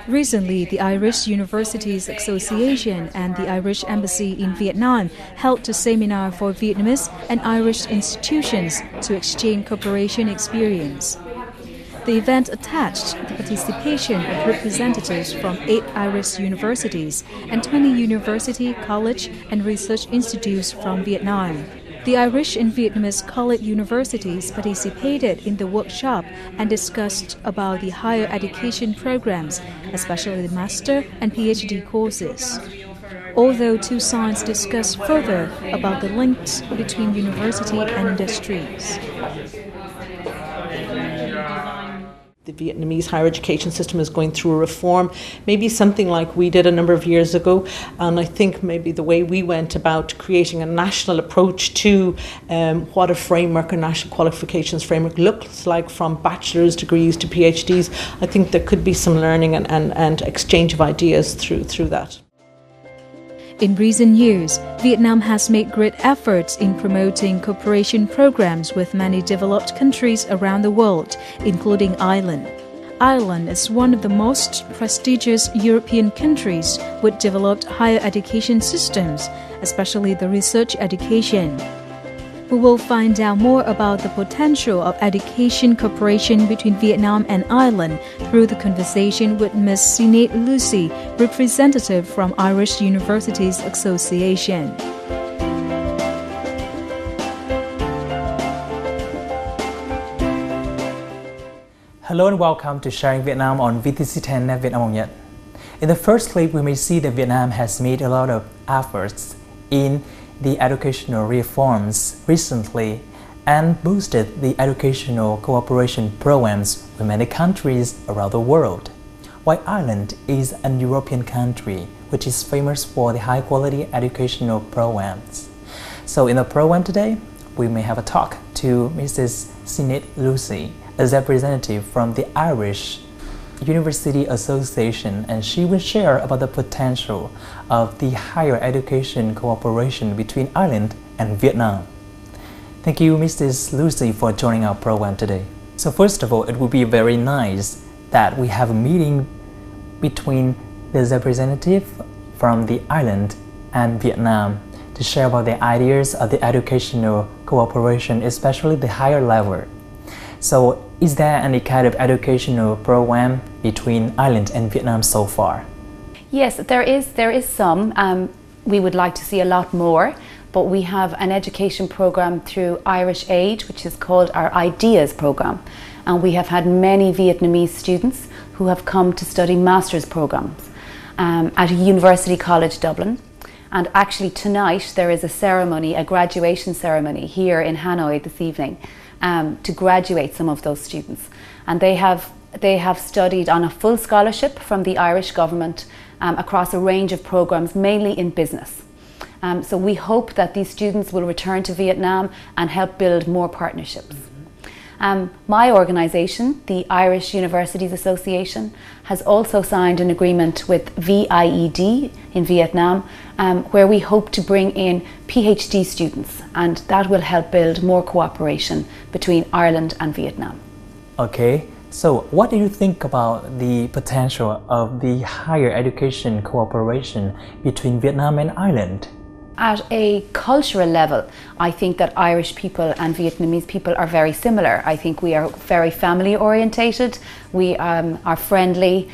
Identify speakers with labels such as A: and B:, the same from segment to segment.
A: Recently, the Irish Universities Association and the Irish Embassy in Vietnam held a seminar for Vietnamese and Irish institutions to exchange cooperation experience. The event attached the participation of representatives from 8 Irish universities and 20 university, college, and research institutes from Vietnam. The Irish and Vietnamese college universities participated in the workshop and discussed about the higher education programs, especially the master and PhD courses. Although two sides discussed further about the links between university and industries.
B: The Vietnamese higher education system is going through a reform, maybe something like we did a number of years ago, and I think maybe the way we went about creating a national approach to what a framework, a national qualifications framework looks like from bachelor's degrees to PhDs, I think there could be some learning and exchange of ideas through that.
A: In recent years, Vietnam has made great efforts in promoting cooperation programs with many developed countries around the world, including Ireland. Ireland is one of the most prestigious European countries with developed higher education systems, especially the research education. We will find out more about the potential of education cooperation between Vietnam and Ireland through the conversation with Ms. Sinead Lucy, representative from Irish Universities Association.
C: Hello and welcome to Sharing Vietnam on VTC10 Net Vietnam Ông Nhật. In the first clip, we may see that Vietnam has made a lot of efforts in the educational reforms recently and boosted the educational cooperation programs with many countries around the world. While Ireland is an European country which is famous for the high-quality educational programs. So in the program today, we may have a talk to Mrs. Sinead Lucy, a representative from the Irish University Association, and she will share about the potential of the higher education cooperation between Ireland and Vietnam. Thank you, Mrs. Lucy, for joining our program today. So first of all, it would be very nice that we have a meeting between the representative from the Ireland and Vietnam to share about the ideas of the educational cooperation, especially the higher level. So is there any kind of educational program between Ireland and Vietnam so far?
D: Yes, there is some. We would like to see a lot more, but we have an education program through Irish Aid, which is called our Ideas program. And we have had many Vietnamese students who have come to study master's programs at University College Dublin. And actually tonight there is a ceremony, a graduation ceremony here in Hanoi this evening, to graduate some of those students, and they have studied on a full scholarship from the Irish government across a range of programs, mainly in business. So we hope that these students will return to Vietnam and help build more partnerships. My organisation, the Irish Universities Association, has also signed an agreement with VIED in Vietnam, where we hope to bring in PhD students, and that will help build more cooperation between Ireland and Vietnam.
C: Okay, so what do you think about the potential of the higher education cooperation between Vietnam and Ireland?
D: At a cultural level, I think that Irish people and Vietnamese people are very similar. I think we are very family orientated, we are friendly,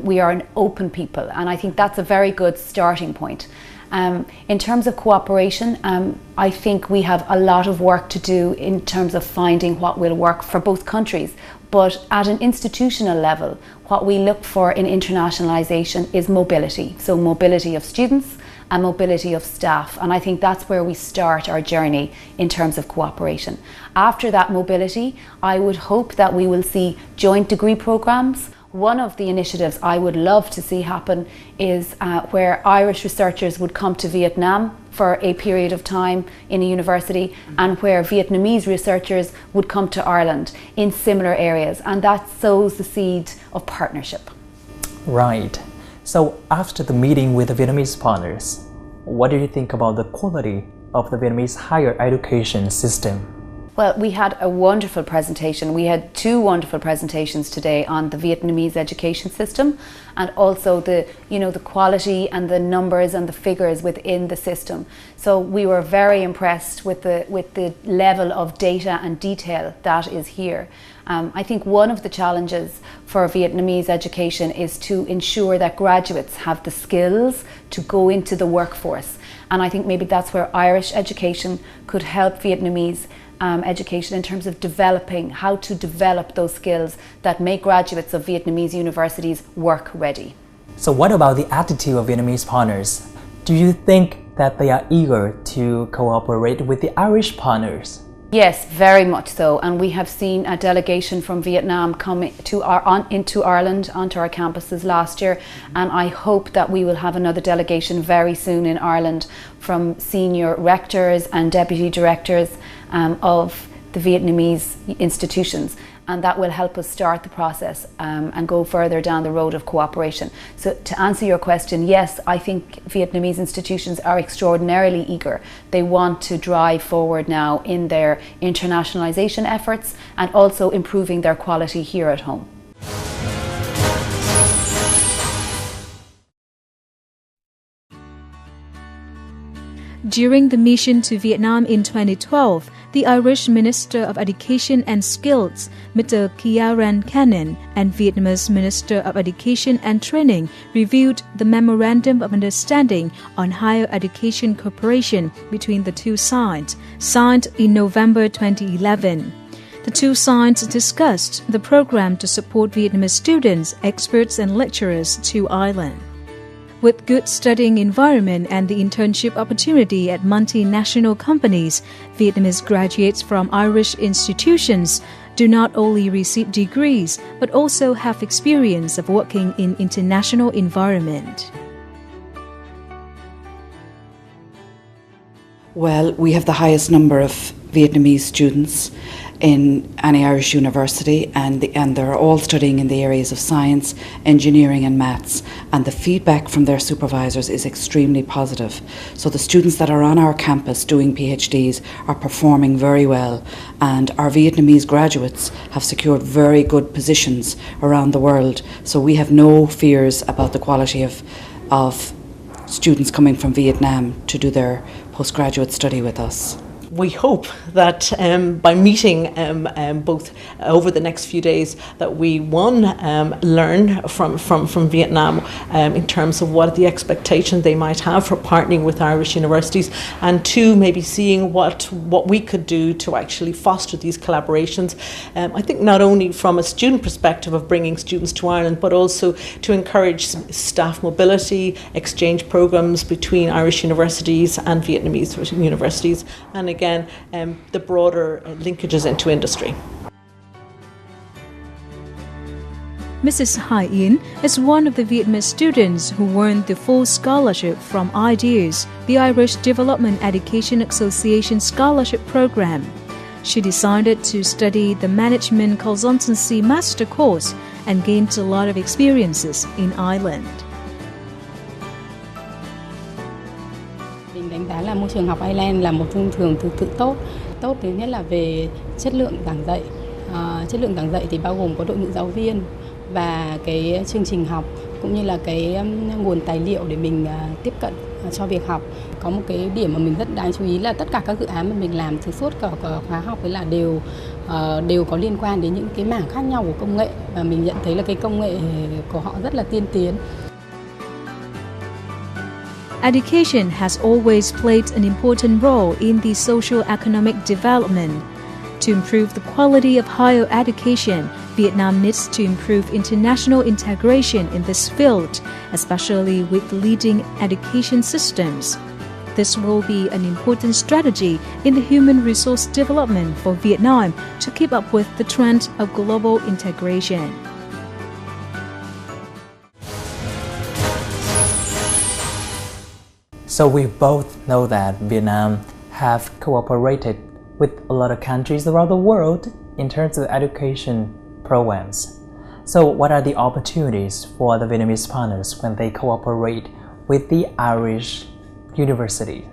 D: we are an open people, and I think that's a very good starting point. In terms of cooperation, I think we have a lot of work to do in terms of finding what will work for both countries. But at an institutional level, what we look for in internationalisation is mobility. So mobility of students and mobility of staff. And I think that's where we start our journey in terms of cooperation. After that mobility, I would hope that we will see joint degree programmes. One of the initiatives I would love to see happen is where Irish researchers would come to Vietnam for a period of time in a university, and where Vietnamese researchers would come to Ireland in similar areas, and that sows the seed of partnership.
C: Right. So after the meeting with the Vietnamese partners, what do you think about the quality of the Vietnamese higher education system?
D: Well, we had a wonderful presentation. We had two wonderful presentations today on the Vietnamese education system, and also the quality and the numbers and the figures within the system. So we were very impressed with the level of data and detail that is here. I think one of the challenges for Vietnamese education is to ensure that graduates have the skills to go into the workforce. And I think maybe that's where Irish education could help Vietnamese education in terms of developing how to develop those skills that make graduates of Vietnamese universities work ready.
C: So what about the attitude of Vietnamese partners? Do you think that they are eager to cooperate with the Irish partners?
D: Yes, very much so. And we have seen a delegation from Vietnam come into Ireland, onto our campuses last year. And I hope that we will have another delegation very soon in Ireland from senior rectors and deputy directors of the Vietnamese institutions. And that will help us start the process and go further down the road of cooperation. So to answer your question, yes, I think Vietnamese institutions are extraordinarily eager. They want to drive forward now in their internationalization efforts and also improving their quality here at home.
A: During the mission to Vietnam in 2012, the Irish Minister of Education and Skills, Mr. Ciaran Cannon, and Vietnamese Minister of Education and Training reviewed the Memorandum of Understanding on Higher Education Cooperation between the two sides, signed in November 2011. The two sides discussed the program to support Vietnamese students, experts and lecturers to Ireland. With good studying environment and the internship opportunity at multinational companies, Vietnamese graduates from Irish institutions do not only receive degrees but also have experience of working in international environment.
E: Well, we have the highest number of Vietnamese students in any Irish university, and they're all studying in the areas of science, engineering and maths, and the feedback from their supervisors is extremely positive. So the students that are on our campus doing PhDs are performing very well, and our Vietnamese graduates have secured very good positions around the world. So we have no fears about the quality of students coming from Vietnam to do their postgraduate study with us.
B: We hope that by meeting both over the next few days that we learn from Vietnam in terms of what the expectations they might have for partnering with Irish universities, and two, maybe seeing what we could do to actually foster these collaborations. I think not only from a student perspective of bringing students to Ireland, but also to encourage staff mobility, exchange programs between Irish universities and Vietnamese universities, and again the broader linkages into industry.
A: Mrs. Hai Yin is one of the Vietnamese students who won the full scholarship from IDEAS, the Irish Development Education Association scholarship program. She decided to study the Management Consultancy Master course and gained a lot of experiences in Ireland.
F: Mình đánh giá là môi trường học Ireland là một môi trường thực sự tốt thứ nhất là về chất lượng giảng dạy. Chất lượng giảng dạy thì bao gồm có đội ngũ giáo viên và cái chương trình học cũng như là cái nguồn tài liệu để mình tiếp cận cho việc học. Có một cái điểm mà mình rất đáng chú ý là tất cả các dự án mà mình làm từ suốt cả khóa học ấy là đều có liên quan đến những cái mảng khác nhau của công nghệ, và mình nhận thấy là cái công nghệ của họ rất là tiên tiến.
A: Education has always played an important role in the socio-economic development. To improve the quality of higher education, Vietnam needs to improve international integration in this field, especially with leading education systems. This will be an important strategy in the human resource development for Vietnam to keep up with the trend of global integration.
C: So we both know that Vietnam have cooperated with a lot of countries around the world in terms of education programs. So what are the opportunities for the Vietnamese partners when they cooperate with the Irish university?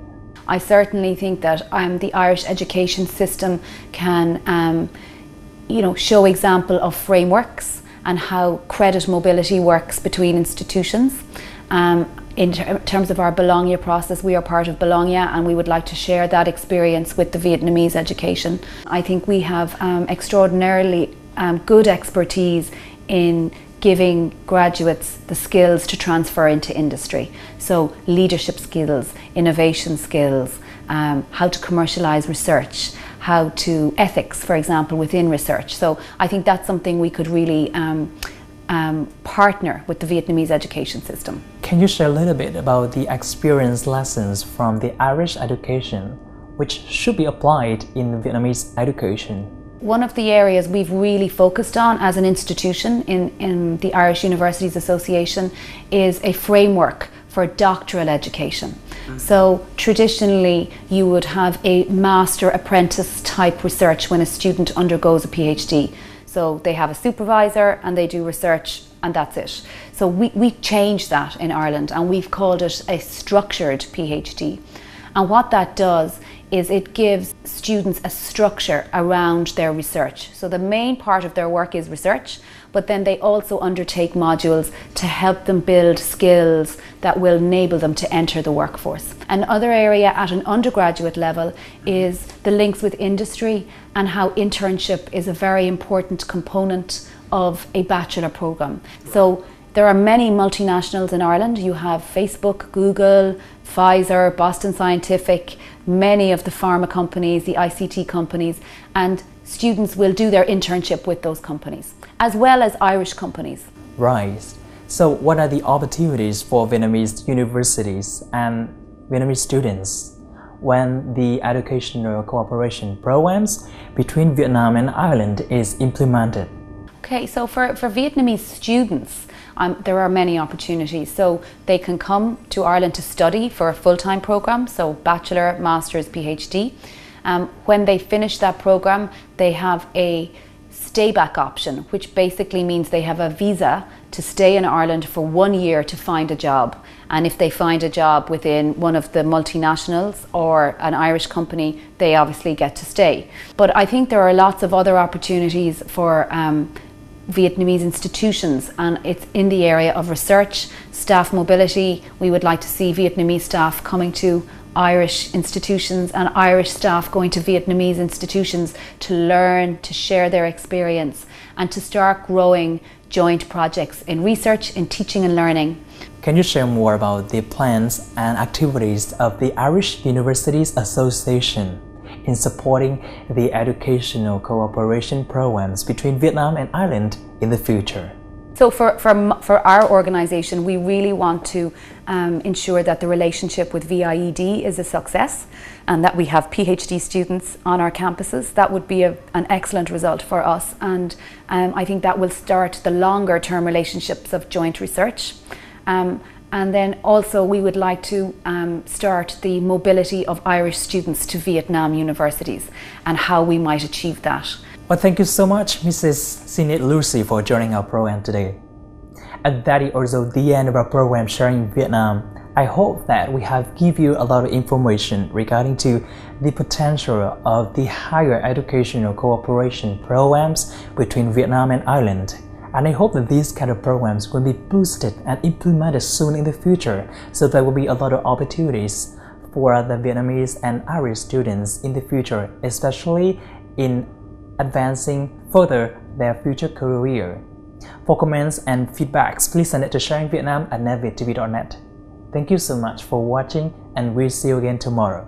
D: I certainly think that the Irish education system can show example of frameworks and how credit mobility works between institutions. In terms of our Bologna process, we are part of Bologna and we would like to share that experience with the Vietnamese education. I think we have extraordinarily good expertise in giving graduates the skills to transfer into industry. So leadership skills, innovation skills, how to commercialise research, how to ethics, for example, within research. So I think that's something we could really partner with the Vietnamese education system.
C: Can you share a little bit about the experience lessons from the Irish education which should be applied in Vietnamese education?
D: One of the areas we've really focused on as an institution in the Irish Universities Association is a framework for doctoral education. So traditionally you would have a master apprentice type research when a student undergoes a PhD. So they have a supervisor and they do research and that's it. So we changed that in Ireland and we've called it a structured PhD. And what that does is it gives students a structure around their research. So the main part of their work is research, but then they also undertake modules to help them build skills that will enable them to enter the workforce. Another area at an undergraduate level is the links with industry and how internship is a very important component of a bachelor program. So there are many multinationals in Ireland. You have Facebook, Google, Pfizer, Boston Scientific, many of the pharma companies, the ICT companies, and students will do their internship with those companies, as well as Irish companies.
C: Right. So what are the opportunities for Vietnamese universities and Vietnamese students when the educational cooperation programs between Vietnam and Ireland is implemented?
D: Okay, so for Vietnamese students, there are many opportunities. So they can come to Ireland to study for a full-time program, so bachelor, master's, PhD. When they finish that program, they have a stay-back option, which basically means they have a visa to stay in Ireland for 1 year to find a job. And if they find a job within one of the multinationals or an Irish company, they obviously get to stay. But I think there are lots of other opportunities for Vietnamese institutions, and it's in the area of research, staff mobility. We would like to see Vietnamese staff coming to Irish institutions and Irish staff going to Vietnamese institutions to learn, to share their experience and to start growing joint projects in research, in teaching and learning.
C: Can you share more about the plans and activities of the Irish Universities Association in supporting the educational cooperation programs between Vietnam and Ireland in the future?
D: So for our organisation, we really want to ensure that the relationship with VIED is a success and that we have PhD students on our campuses. That would be an excellent result for us, and I think that will start the longer term relationships of joint research. And then also we would like to start the mobility of Irish students to Vietnam universities and how we might achieve that.
C: Well, thank you so much, Mrs. Sinead Lucy, for joining our program today. And that is also the end of our program Sharing Vietnam. I hope that we have given you a lot of information regarding to the potential of the higher educational cooperation programs between Vietnam and Ireland. And I hope that these kind of programs will be boosted and implemented soon in the future, so there will be a lot of opportunities for the Vietnamese and Irish students in the future, especially in advancing further their future career. For comments and feedbacks, please send it to sharingvietnam@netviettv.net. Thank you so much for watching, and we'll see you again tomorrow.